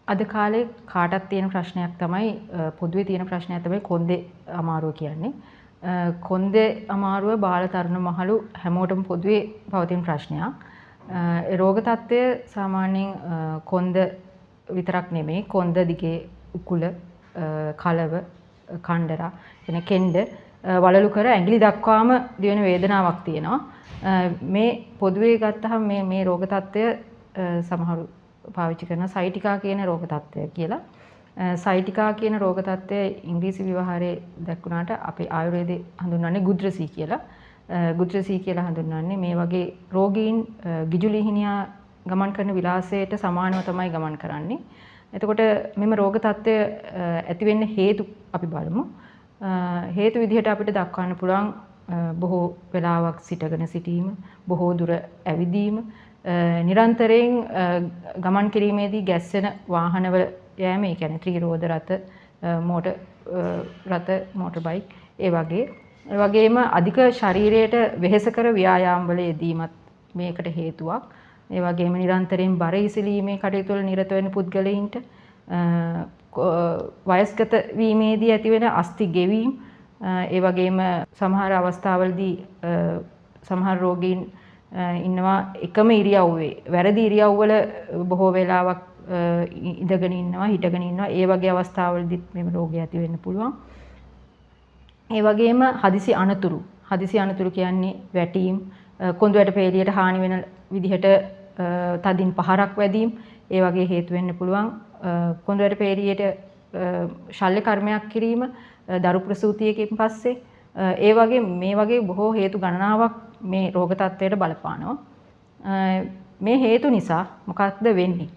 අද කාලේ කාටත් තියෙන ප්‍රශ්නයක් තමයි පොදුවේ තියෙන ප්‍රශ්නයක් තමයි කොන්දේ අමාරුව කියන්නේ. කොන්දේ අමාරුව බාල තරුණ මහලු හැමෝටම පොදුවේ පවතින ප්‍රශ්නයක්. ඒ රෝග තත්ත්වය සාමාන්‍යයෙන් කොන්ද විතරක් නෙමෙයි කොන්ද දිගේ උකුල කලව කණ්ඩරා එන කෙන්ඩ වලලු කර ඇඟිලි දක්වාම දිවෙන වේදනාවක් තියෙනවා. මේ පොදුවේ ගත්තහම මේ රෝග තත්ත්වය සමහරු පාවිච්චි කරන සයිටිකා කියන රෝග තත්ත්වය කියලා. සයිටිකා කියන රෝග තත්ත්වය ඉංග්‍රීසි ව්‍යවහාරයේ දැක්ුණාට අපේ ආයුර්වේදයේ හඳුන්වන්නේ ගුද්‍රසී කියලා. ගුද්‍රසී කියලා හඳුන්වන්නේ මේ වගේ රෝගීන් ගිජුලිහිනියා ගමන් කරන විලාසයට සමානව තමයි ගමන් කරන්නේ. එතකොට මෙම රෝග තත්ත්වය ඇති වෙන්න හේතු අපි බලමු. හේතු විදිහට අපිට දක්වන්න පුළුවන් බොහෝ වෙලාවක් සිටගෙන සිටීම, බොහෝ දුර ඇවිදීම, නිරන්තරයෙන් ගමන් කිරීමේදී ගැස්සෙන වාහනවල යෑම, ඒ කියන්නේ ත්‍රිරෝද රථ, මෝටර් රථ, මෝටර් බයික්, ඒ වගේම අධික ශරීරයට වෙහෙසකර ව්‍යායාම වල යෙදීමත් මේකට හේතුවක්. ඒ වගේම නිරන්තරයෙන් බර ඉසිලීමේ කටයුතු වල නිරත වෙන පුද්ගලයින්ට වයස්ගත වීමේදී ඇතිවෙන අස්ථි ගෙවීම, ඒ වගේම සමහර අවස්ථාවලදී සමහර රෝගීන් ඉන්නවා එකම ඉරියව්වේ වැරදි ඉරියව්වල බොහෝ වෙලාවක් ඉඳගෙන ඉන්නවා, හිටගෙන ඉන්නවා. ඒ වගේ අවස්ථාවලදීත් මේ රෝගය ඇති වෙන්න පුළුවන්. ඒ වගේම හදිසි අනතුරු කියන්නේ වැටීම්, කොඳු වැට පේලියට හානි වෙන විදිහට තදින් පහරක් වැදීම්, ඒ වගේ හේතු වෙන්න පුළුවන්. කොඳු වැට පේලියට ශල්‍ය කර්මයක් කිරීම දරු ප්‍රසූතියකින් පස්සේ, ඒ වගේ මේ වගේ බොහෝ හේතු ගණනාවක් මේ රෝග තත්ත්වයට බලපානවා. මේ හේතු නිසා මොකක්ද වෙන්නේ?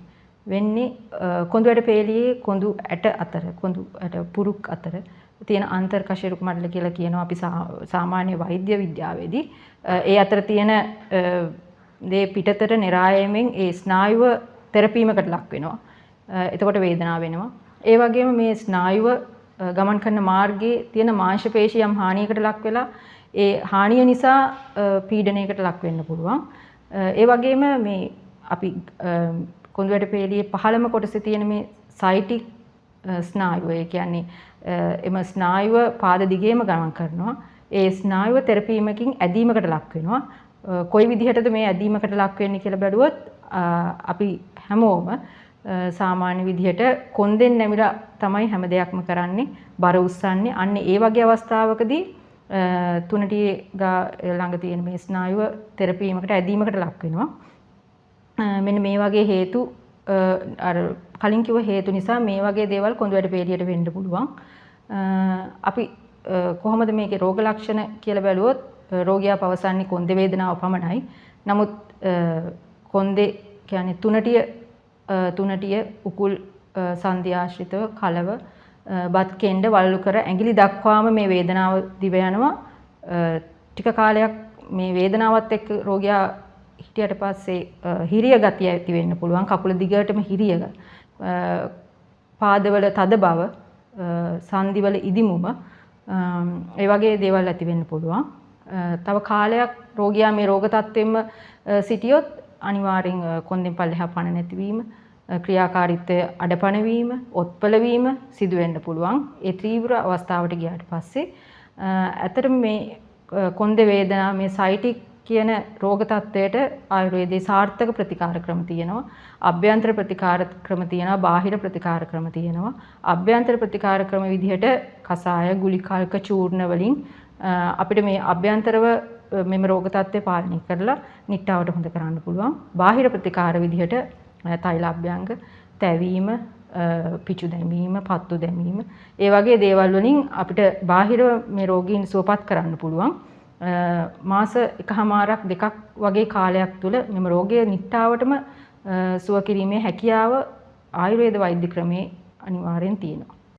කොඳු වැට පේලියේ කොඳු ඇට අතර, කොඳු ඇට පුරුක් අතර තියෙන අන්තර් කශේරුක මඩල කියලා කියනවා අපි සාමාන්‍ය වෛද්‍ය විද්‍යාවේදී. ඒ අතර තියෙන දේ පිටතට නිරායමෙන් ඒ ස්නායුව තෙරපීමකට ලක් වෙනවා. එතකොට වේදනාව වෙනවා. ඒ වගේම මේ ස්නායුව ගමන් කරන මාර්ගයේ තියෙන මාංශ පේශි යම් හානියකට ලක් වෙලා ඒ හානිය නිසා පීඩනයකට ලක් වෙන්න පුළුවන්. ඒ වගේම මේ අපි කොඳු වැට පේලියේ පහළම කොටසේ තියෙන මේ සයිටික් ස්නායුව, ඒ කියන්නේ එම ස්නායුව පාද දිගේම ගමන් කරනවා. ඒ ස්නායුව තෙරපීමකින් ඇදීමකට ලක් වෙනවා. කොයි විදිහටද මේ ඇදීමකට ලක් වෙන්නේ කියලා බැලුවොත් අපි හැමෝම සාමාන්‍ය විදිහට කොන්දෙන් නැමිලා තමයි හැම දෙයක්ම කරන්නේ, බර උස්සන්නේ. අන්න ඒ වගේ අවස්ථාවකදී තුනටියේ ළඟ තියෙන මේ ස්නායුව තෙරපීමකට ඇදීමකට ලක් වෙනවා. මෙන්න මේ වගේ හේතු අර කලින් කිව්ව හේතු නිසා මේ වගේ දේවල් කොඳු වැට පේලියට වෙන්න පුළුවන්. අපි කොහොමද මේකේ රෝග ලක්ෂණ කියලා බැලුවොත් රෝගියා පවසන්නේ කොන්දේ වේදනාව පමණයි. නමුත් කොන්දේ කියන්නේ තුනටිය උකුල් සංධි ආශ්‍රිතව කලව බත් කෙන්ඩ වලලු කර ඇඟිලි දක්වාම මේ වේදනාව දිව යනවා. ටික කාලයක් මේ වේදනාවත් එක්ක රෝගියා හිටියට පස්සේ හිරිය ගතිය ඇති වෙන්න පුළුවන්. කකුල දිගටම හිරිය, පාදවල තද බව, සංදිවල ඉදිමුම, ඒ වගේ දේවල් ඇති වෙන්න පුළුවන්. තව කාලයක් රෝගියා මේ රෝග තත්ත්වෙම සිටියොත් අනිවාර්යෙන් කොන්දෙන් පල්ලෙහා පණ නැතිවීම, ක්‍රියාකාරීත්වය අඩපණ වීම, ඔත්පල වීම සිදු වෙන්න පුළුවන්. ඒ තීව්‍ර අවස්ථාවට ගියාට පස්සේ ඇත්තටම මේ කොන්දේ වේදනාව, මේ සයිටික් කියන රෝග තත්ත්වයට ආයුර්වේදයේ සාර්ථක ප්‍රතිකාර ක්‍රම තියෙනවා. අභ්‍යන්තර ප්‍රතිකාර ක්‍රම තියෙනවා, බාහිර ප්‍රතිකාර ක්‍රම තියෙනවා. අභ්‍යන්තර ප්‍රතිකාර ක්‍රම විදිහට කසාය, ගුලිකල්ක චූර්ණ වලින් අපිට මේ අභ්‍යන්තරව මෙම රෝග තත්ත්වය පාලනය කරලා නිට්ටාවට හොඳ කරන්න පුළුවන්. බාහිර ප්‍රතිකාර විදිහට තෛල අභ්‍යංග, තැවීම, පිචු දැමීම, පත්තු දැමීම, ඒ වගේ දේවල් වලින් අපිට බාහිර මේ රෝගීන් සුවපත් කරන්න පුළුවන්. මාස 1.5-2 වගේ කාලයක් තුළ මෙම රෝගය නිට්ටාවටම සුව කිරීමේ හැකියාව ආයුර්වේද වෛද්‍ය ක්‍රමයේ අනිවාර්යෙන් තියෙනවා.